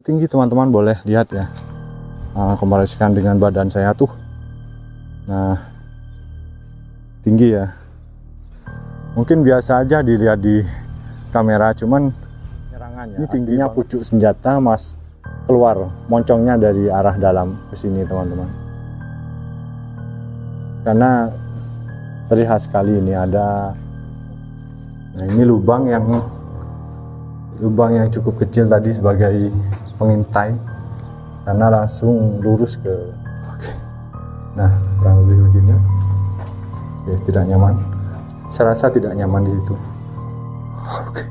tinggi teman-teman, boleh lihat ya, komparasikan dengan badan saya tuh. Nah, tinggi ya, mungkin biasa aja dilihat di kamera, cuman ini tingginya pucuk senjata mas keluar moncongnya dari arah dalam ke sini teman-teman, karena terlihat sekali ini ada. Nah, ini lubang yang cukup kecil tadi sebagai pengintai, karena langsung lurus ke. Oke. Nah, kurang lebih begini. Oke, tidak nyaman. Saya rasa tidak nyaman di situ. Oke.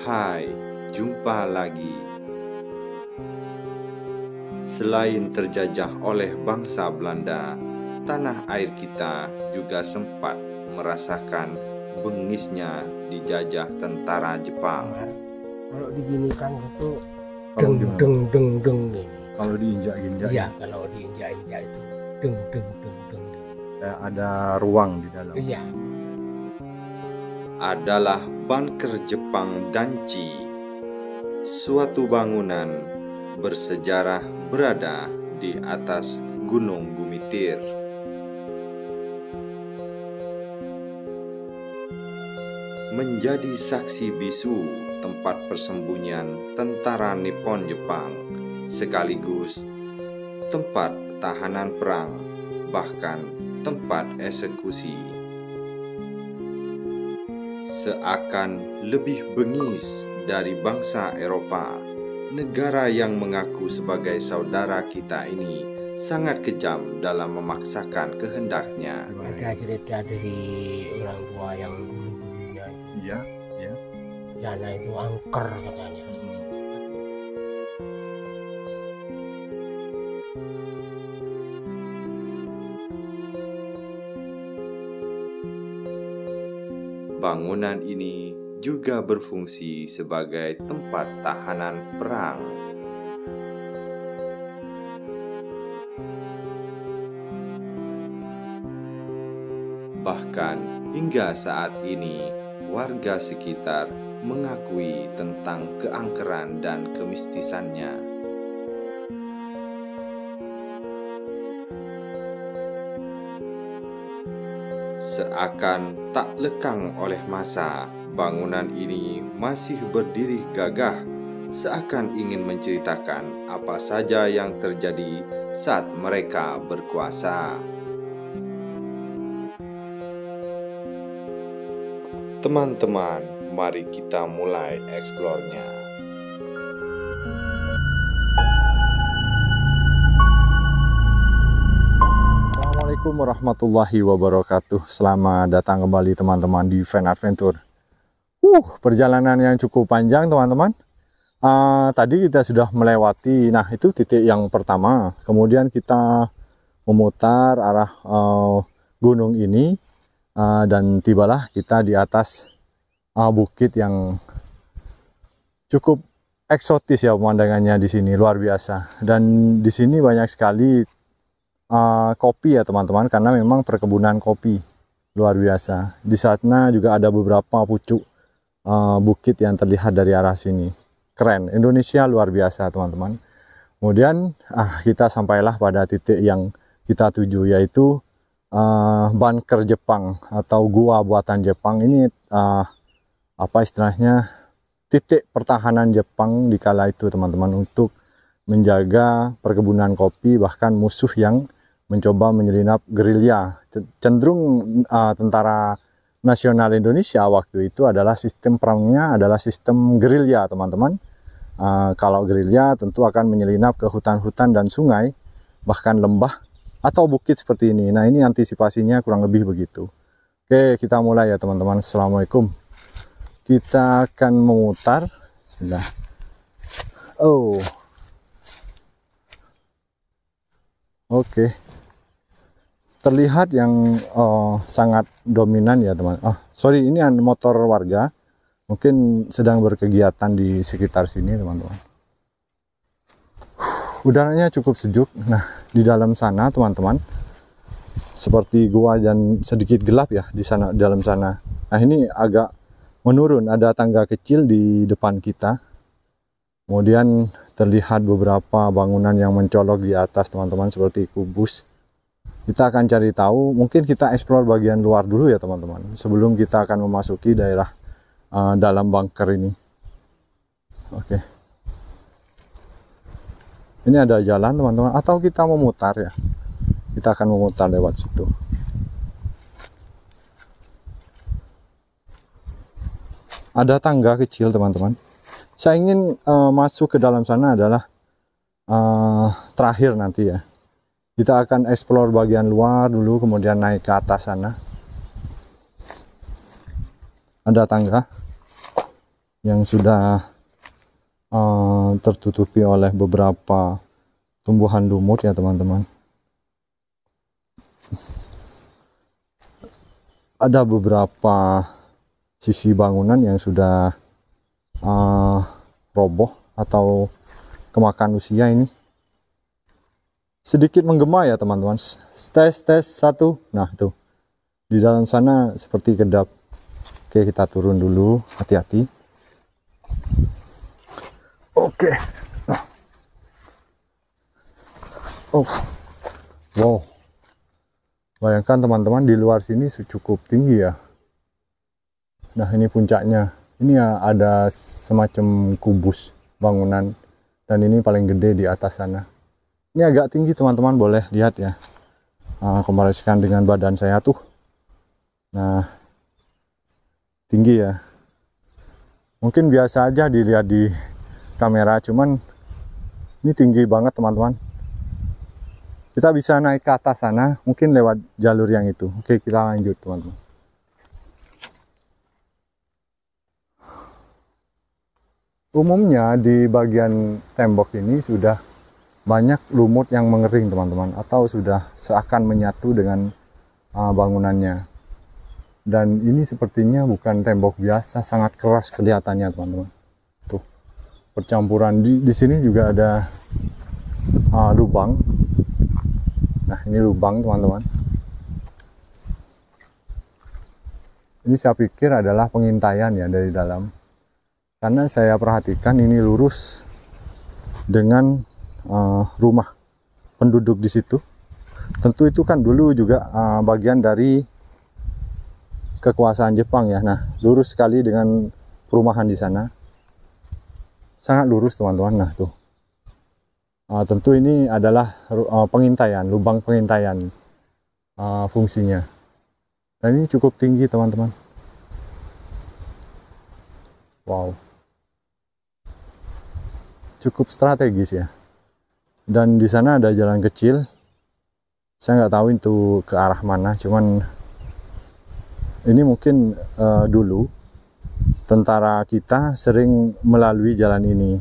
Hai, jumpa lagi. Selain terjajah oleh bangsa Belanda, tanah air kita juga sempat merasakan bengisnya dijajah tentara Jepang. Kalau diginikan itu deng deng deng deng ini. Kalau diinjak-injak. Iya, kalau diinjak-injak itu deng deng deng deng. Ada ruang di dalam. Iya. Adalah bunker Jepang Danchi, suatu bangunan bersejarah berada di atas Gunung Gumitir. Menjadi saksi bisu tempat persembunyian tentara Nippon Jepang, sekaligus tempat tahanan perang, bahkan tempat eksekusi. Seakan lebih bengis dari bangsa Eropa, negara yang mengaku sebagai saudara kita ini sangat kejam dalam memaksakan kehendaknya. Ada cerita dari orang tua yang dulu-dulunya itu. Iya, ya. Sana itu angker katanya. Bangunan ini juga berfungsi sebagai tempat tahanan perang. Bahkan hingga saat ini, warga sekitar mengakui tentang keangkeran dan kemistisannya. Seakan tak lekang oleh masa, bangunan ini masih berdiri gagah, seakan ingin menceritakan apa saja yang terjadi saat mereka berkuasa. Teman-teman, mari kita mulai eksplornya. Assalamualaikum warahmatullahi wabarakatuh. Selamat datang kembali teman-teman di Van Adventure. Perjalanan yang cukup panjang teman-teman. Tadi kita sudah melewati, nah itu titik yang pertama. Kemudian kita memutar arah gunung ini, dan tibalah kita di atas bukit yang cukup eksotis ya pemandangannya di sini, luar biasa. Dan di sini banyak sekali kopi ya teman-teman, karena memang perkebunan kopi luar biasa. Di sana juga ada beberapa pucuk bukit yang terlihat dari arah sini. Keren, Indonesia luar biasa teman-teman. Kemudian kita sampailah pada titik yang kita tuju, yaitu bunker Jepang atau gua buatan Jepang. Ini apa istilahnya, titik pertahanan Jepang di kala itu teman-teman, untuk menjaga perkebunan kopi, bahkan musuh yang mencoba menyelinap gerilya. Cenderung tentara nasional Indonesia waktu itu adalah sistem perangnya adalah sistem gerilya teman-teman. Kalau gerilya tentu akan menyelinap ke hutan-hutan dan sungai, bahkan lembah atau bukit seperti ini. Nah, ini antisipasinya kurang lebih begitu. Oke, kita mulai ya teman-teman. Assalamualaikum. Kita akan memutar. Bismillah. Oke. Terlihat yang sangat dominan ya teman. Sorry, ini motor warga. Mungkin sedang berkegiatan di sekitar sini teman-teman. Udaranya cukup sejuk. Nah, di dalam sana teman-teman, seperti gua dan sedikit gelap ya di sana, dalam sana. Nah, ini agak menurun, ada tangga kecil di depan kita. Kemudian terlihat beberapa bangunan yang mencolok di atas, teman-teman, seperti kubus. Kita akan cari tahu, mungkin kita explore bagian luar dulu ya, teman-teman, sebelum kita akan memasuki daerah dalam bunker ini. Oke. Ini ada jalan, teman-teman, atau kita memutar ya. Kita akan memutar lewat situ. Ada tangga kecil, teman-teman. Saya ingin masuk ke dalam sana adalah terakhir nanti ya. Kita akan explore bagian luar dulu, kemudian naik ke atas sana. Ada tangga yang sudah tertutupi oleh beberapa tumbuhan lumut ya, teman-teman. Ada beberapa sisi bangunan yang sudah roboh atau kemakan usia ini. Sedikit menggema ya, teman-teman. Tes 1. Nah, tuh. Di dalam sana seperti kedap. Oke, kita turun dulu. Hati-hati. Oke. Oh. Wow. Bayangkan, teman-teman, di luar sini cukup tinggi ya. Nah, ini puncaknya. Ini ya ada semacam kubus bangunan. Dan ini paling gede di atas sana. Ini agak tinggi, teman-teman, boleh lihat ya. Komparasikan dengan badan saya tuh. Nah, tinggi ya. Mungkin biasa aja dilihat di kamera, cuman ini tinggi banget, teman-teman. Kita bisa naik ke atas sana, mungkin lewat jalur yang itu. Oke, kita lanjut, teman-teman. Umumnya di bagian tembok ini sudah banyak lumut yang mengering, teman-teman, atau sudah seakan menyatu dengan bangunannya. Dan ini sepertinya bukan tembok biasa, sangat keras kelihatannya, teman-teman. Tuh, percampuran di sini juga ada lubang. Nah, ini lubang, teman-teman. Ini saya pikir adalah pengintaian ya dari dalam. Karena saya perhatikan ini lurus dengan rumah penduduk di situ. Tentu itu kan dulu juga bagian dari kekuasaan Jepang ya. Nah, lurus sekali dengan perumahan di sana. Sangat lurus, teman-teman. Nah, tuh. Tentu ini adalah pengintaian, lubang pengintaian fungsinya. Dan ini cukup tinggi, teman-teman. Wow. Cukup strategis ya. Dan di sana ada jalan kecil. Saya nggak tahu itu ke arah mana, cuman ini mungkin dulu tentara kita sering melalui jalan ini.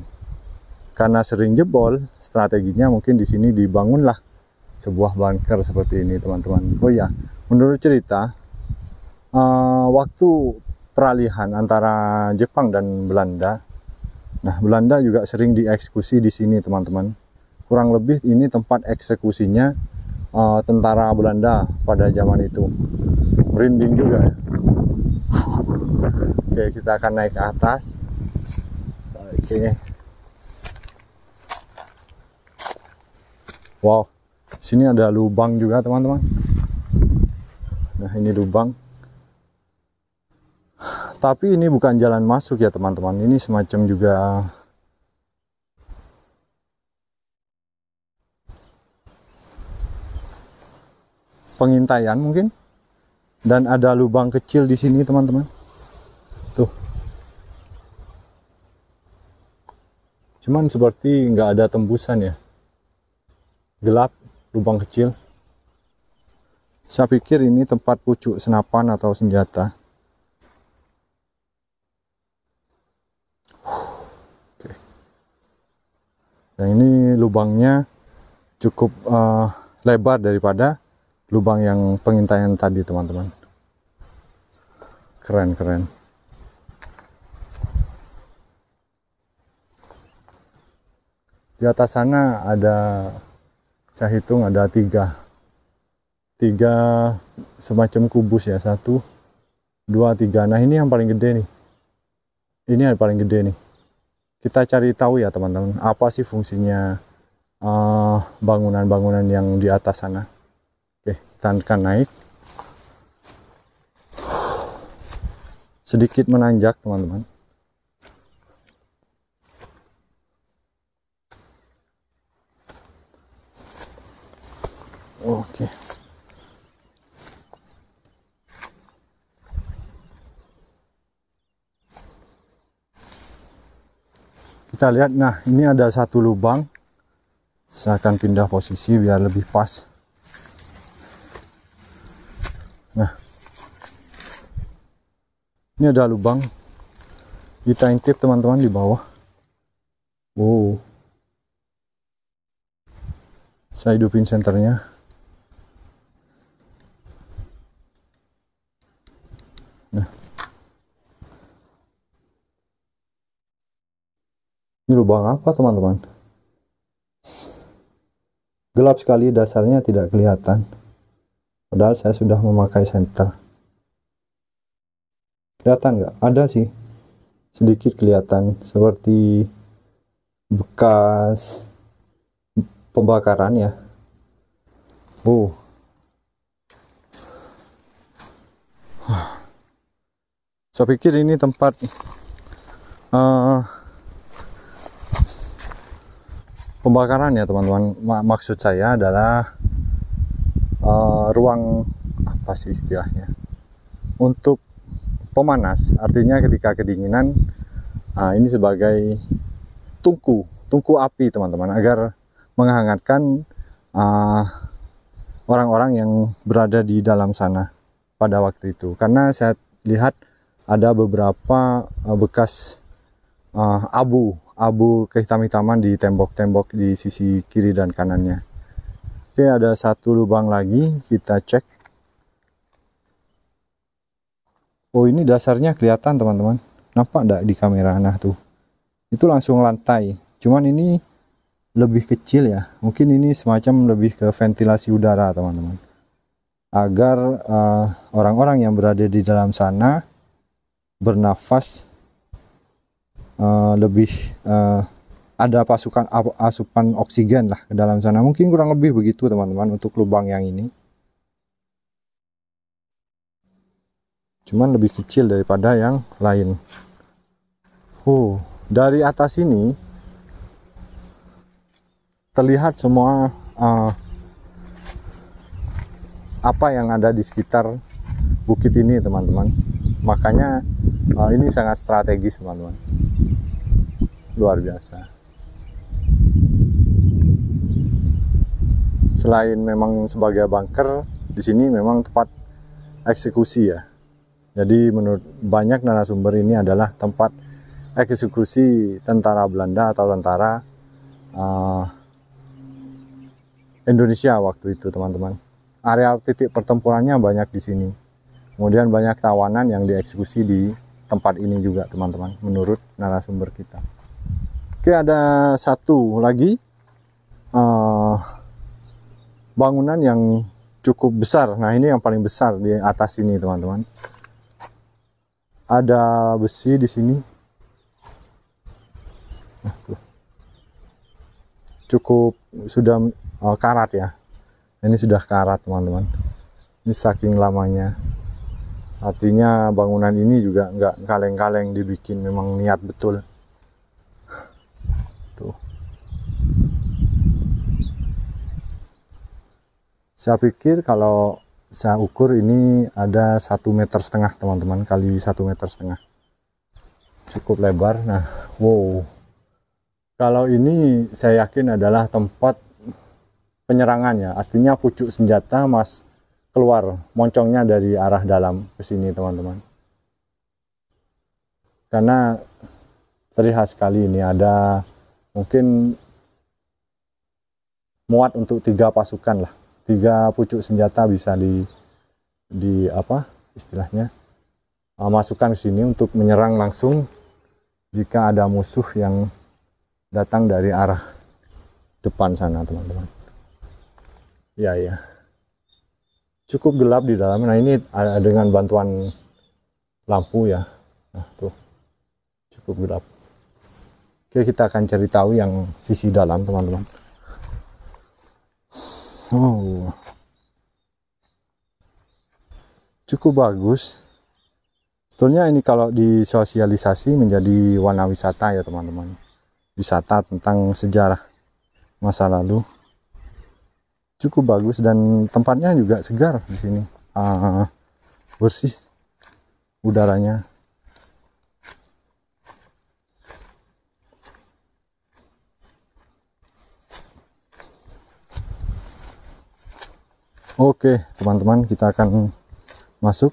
Karena sering jebol, strateginya mungkin di sini dibangunlah sebuah bunker seperti ini, teman-teman. Oh ya, menurut cerita, waktu peralihan antara Jepang dan Belanda, nah, Belanda juga sering dieksekusi di sini, teman-teman. Kurang lebih ini tempat eksekusinya tentara Belanda pada zaman itu. Merinding juga ya. Oke, kita akan naik ke atas. Oke. Wow, sini ada lubang juga, teman-teman. Nah, ini lubang. Tapi ini bukan jalan masuk ya, teman-teman. Ini semacam juga pengintaian mungkin. Dan ada lubang kecil di sini, teman-teman. Tuh. Cuman seperti nggak ada tembusan ya. Gelap, lubang kecil. Saya pikir ini tempat pucuk senapan atau senjata. Oke. Nah, ini lubangnya cukup lebar daripada lubang yang pengintaian tadi, teman-teman. Keren. Di atas sana ada, saya hitung ada tiga semacam kubus ya. 1, 2, 3. Nah ini yang paling gede nih. Ini yang paling gede nih. Kita cari tahu ya teman-teman, apa sih fungsinya bangunan-bangunan yang di atas sana. Oke, kita akan naik. Sedikit menanjak teman-teman. Oke. Kita lihat, nah ini ada satu lubang. Saya akan pindah posisi biar lebih pas. Nah, ini ada lubang. Kita intip teman-teman di bawah. Wow. Saya hidupin senternya. Nah, ini lubang apa teman-teman? Gelap sekali, dasarnya tidak kelihatan. Padahal saya sudah memakai senter. Kelihatan nggak? Ada sih. Sedikit kelihatan seperti bekas pembakaran ya. Oh. Saya pikir ini tempat pembakaran ya teman-teman. Maksud saya adalah ruang apa sih istilahnya, untuk pemanas. Artinya ketika kedinginan, ini sebagai tungku api teman-teman, agar menghangatkan orang-orang yang berada di dalam sana pada waktu itu. Karena saya lihat ada beberapa bekas abu kehitam-hitaman di tembok-tembok di sisi kiri dan kanannya. Oke, ada satu lubang lagi, kita cek. Oh, ini dasarnya kelihatan teman-teman. Nampak enggak di kamera? Nah tuh, itu langsung lantai. Cuman ini lebih kecil ya. Mungkin ini semacam lebih ke ventilasi udara teman-teman, agar orang-orang yang berada di dalam sana bernafas lebih ada asupan oksigen lah ke dalam sana. Mungkin kurang lebih begitu teman-teman untuk lubang yang ini. Cuman lebih kecil daripada yang lain. Dari atas ini terlihat semua apa yang ada di sekitar bukit ini teman-teman. Makanya ini sangat strategis teman-teman, luar biasa. Selain memang sebagai bunker, di sini memang tempat eksekusi ya. Jadi menurut banyak narasumber ini adalah tempat eksekusi tentara Belanda atau tentara Indonesia waktu itu teman-teman. Area titik pertempurannya banyak di sini. Kemudian banyak tawanan yang dieksekusi di tempat ini juga teman-teman, menurut narasumber kita. Oke, ada satu lagi bangunan yang cukup besar. Nah, ini yang paling besar di atas ini teman-teman. Ada besi di sini. Cukup sudah karat ya. Ini sudah karat teman-teman. Ini saking lamanya. Artinya bangunan ini juga nggak kaleng-kaleng dibikin, memang niat betul. Tuh. Saya pikir kalau saya ukur ini ada 1,5 meter teman-teman, kali 1,5 meter. Cukup lebar. Nah, wow. Kalau ini saya yakin adalah tempat penyerangannya. Artinya pucuk senjata keluar moncongnya dari arah dalam ke sini teman-teman. Karena terlihat sekali ini ada mungkin muat untuk 3 pasukan lah. 3 pucuk senjata bisa di apa istilahnya masukkan ke sini untuk menyerang langsung jika ada musuh yang datang dari arah depan sana teman-teman. Ya. Cukup gelap di dalam. Nah, ini dengan bantuan lampu ya. Nah tuh cukup gelap. Oke, kita akan cari tahu yang sisi dalam teman-teman. Oh, cukup bagus. Sebetulnya ini kalau disosialisasi menjadi warna wisata ya teman-teman. Wisata tentang sejarah masa lalu. Cukup bagus dan tempatnya juga segar di sini. Bersih udaranya. Oke, teman-teman, kita akan masuk.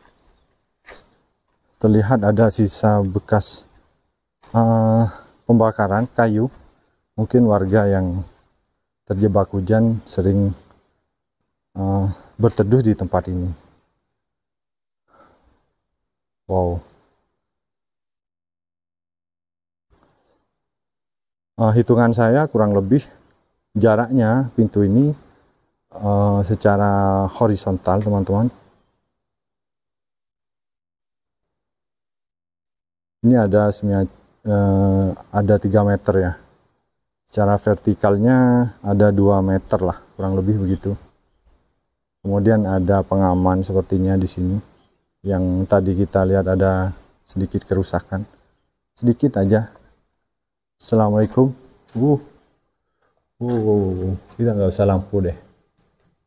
Terlihat ada sisa bekas pembakaran kayu. Mungkin warga yang terjebak hujan sering berteduh di tempat ini. Wow. Hitungan saya kurang lebih jaraknya pintu ini secara horizontal teman-teman. Ini ada 3 meter ya. Secara vertikalnya ada 2 meter lah, kurang lebih begitu. Kemudian ada pengaman sepertinya di sini. Yang tadi kita lihat ada sedikit kerusakan. Sedikit aja. Assalamualaikum. Kita nggak usah lampu deh.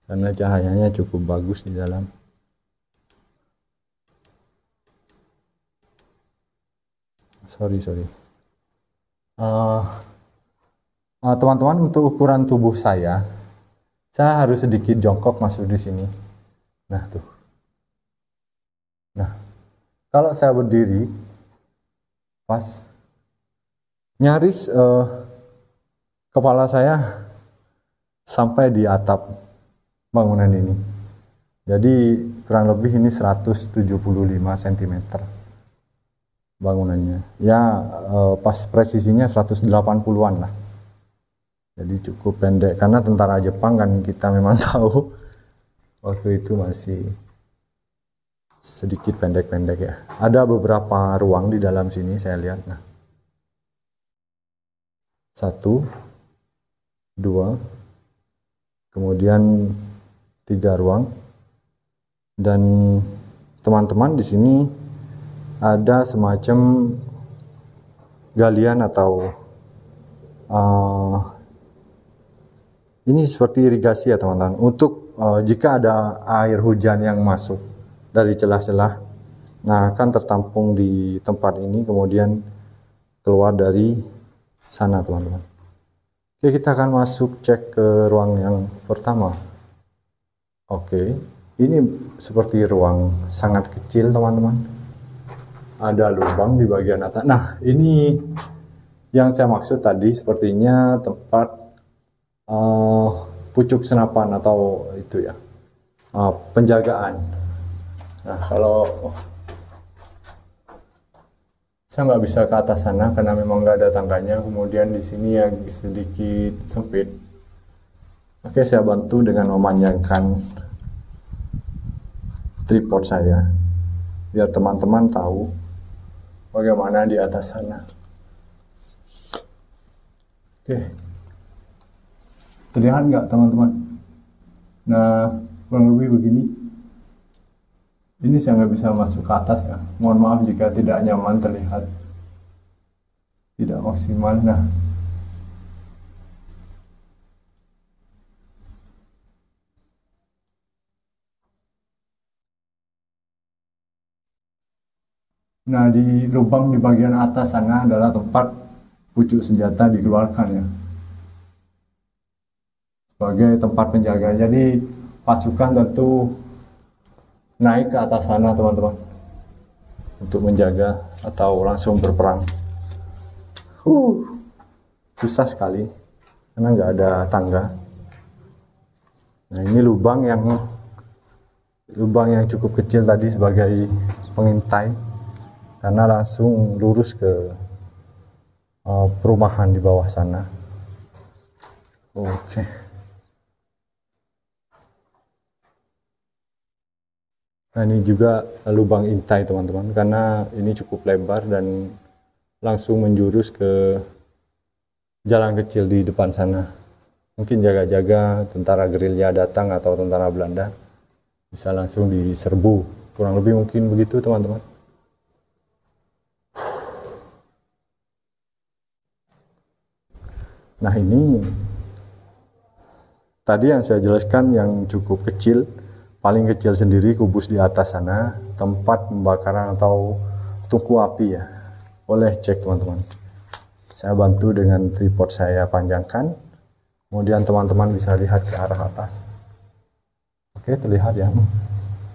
Karena cahayanya cukup bagus di dalam. Sorry. Teman-teman, untuk ukuran tubuh saya harus sedikit jongkok masuk di sini. Nah tuh. Nah, kalau saya berdiri pas, nyaris kepala saya sampai di atap bangunan ini. Jadi kurang lebih ini 175 cm bangunannya. Ya pas presisinya 180-an lah. Jadi cukup pendek karena tentara Jepang kan kita memang tahu waktu itu masih sedikit pendek-pendek ya. Ada beberapa ruang di dalam sini saya lihat. Nah, 1, 2, kemudian 3 ruang, dan teman-teman di sini ada semacam galian atau ini seperti irigasi ya teman-teman, untuk jika ada air hujan yang masuk dari celah-celah, nah akan tertampung di tempat ini kemudian keluar dari sana teman-teman. Oke, kita akan masuk cek ke ruang yang pertama. Oke, ini seperti ruang sangat kecil teman-teman. Ada lubang di bagian atas. Nah, ini yang saya maksud tadi, sepertinya tempat pucuk senapan atau itu ya, penjagaan. Nah, kalau saya nggak bisa ke atas sana karena memang nggak ada tangganya. Kemudian di sini yang sedikit sempit. Oke, saya bantu dengan memanjangkan tripod saya biar teman-teman tahu bagaimana di atas sana. Oke, terlihat nggak teman-teman? Nah, kurang lebih begini. Ini saya nggak bisa masuk ke atas ya. Mohon maaf jika tidak nyaman terlihat. Tidak maksimal. Nah, di lubang di bagian atas sana adalah tempat pucuk senjata dikeluarkan ya. Sebagai tempat penjaga. Jadi pasukan tentu naik ke atas sana teman-teman untuk menjaga atau langsung berperang. Susah sekali karena nggak ada tangga. Nah, ini lubang yang cukup kecil tadi sebagai pengintai karena langsung lurus ke perumahan di bawah sana. Oke. Nah, ini juga lubang intai teman-teman, karena ini cukup lebar dan langsung menjurus ke jalan kecil di depan sana. Mungkin jaga-jaga tentara gerilya datang atau tentara Belanda bisa langsung diserbu. Kurang lebih mungkin begitu teman-teman. Nah, ini tadi yang saya jelaskan yang cukup kecil, paling kecil sendiri kubus di atas sana, tempat pembakaran atau tungku api ya. Boleh cek teman-teman. Saya bantu dengan tripod saya panjangkan, kemudian teman-teman bisa lihat ke arah atas. Oke, terlihat ya.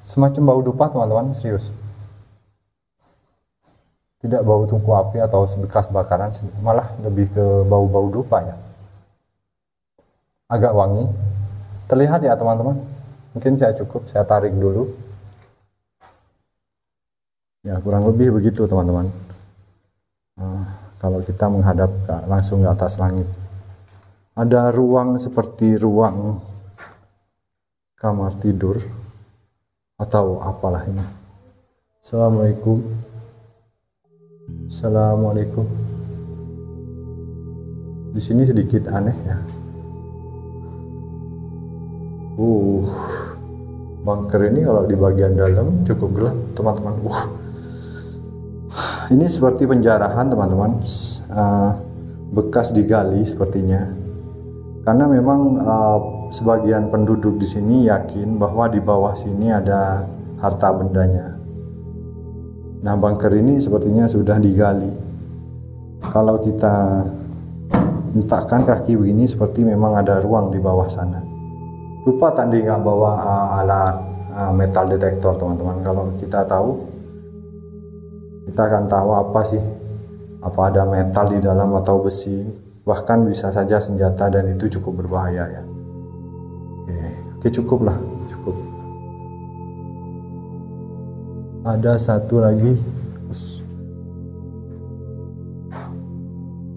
Semacam bau dupa teman-teman, serius. Tidak bau tungku api atau bekas bakaran, malah lebih ke bau-bau dupa ya. Agak wangi. Terlihat ya teman-teman. Mungkin saya tarik dulu. Ya, kurang lebih begitu teman-teman. Kalau kita menghadap langsung ke atas langit, ada ruang seperti ruang kamar tidur atau apalah ini. Assalamualaikum. Assalamualaikum. Di sini sedikit aneh ya. Bunker ini kalau di bagian dalam cukup gelap teman-teman. Ini seperti penjarahan teman-teman, bekas digali sepertinya. Karena memang sebagian penduduk di sini yakin bahwa di bawah sini ada harta bendanya. Nah, bunker ini sepertinya sudah digali. Kalau kita hentakkan kaki begini, seperti memang ada ruang di bawah sana. Lupa tadi nggak bawa alat metal detektor teman-teman. Kalau kita tahu, kita akan tahu apa sih, apa ada metal di dalam atau besi, bahkan bisa saja senjata, dan itu cukup berbahaya ya. Oke, cukup lah, cukup. Ada satu lagi.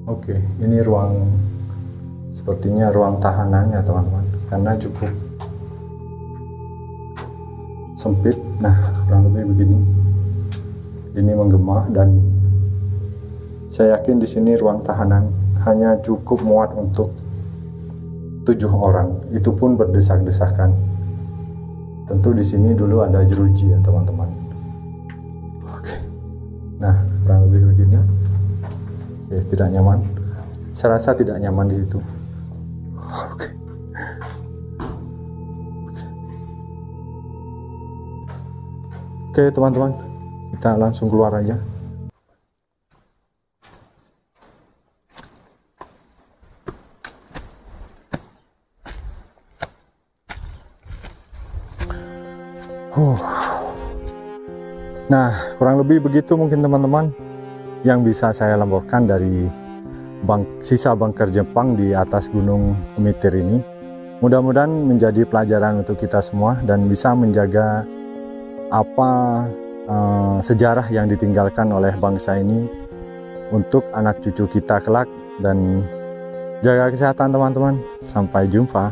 Oke, ini ruang, sepertinya ruang tahanan ya teman-teman, karena cukup sempit. Nah, kurang lebih begini. Ini menggema, dan saya yakin di sini ruang tahanan hanya cukup muat untuk 7 orang. Itu pun berdesak-desakan. Tentu di sini dulu ada jeruji ya teman-teman. Oke. Nah, kurang lebih begini. Oke, tidak nyaman. Saya rasa tidak nyaman di situ. Oke. Oke teman-teman, kita langsung keluar aja. Nah, kurang lebih begitu mungkin teman-teman yang bisa saya laporkan dari sisa bunker Jepang di atas Gunung Kemitir ini. Mudah-mudahan menjadi pelajaran untuk kita semua dan bisa menjaga apa sejarah yang ditinggalkan oleh bangsa ini untuk anak cucu kita kelak. Dan jaga kesehatan teman-teman. Sampai jumpa.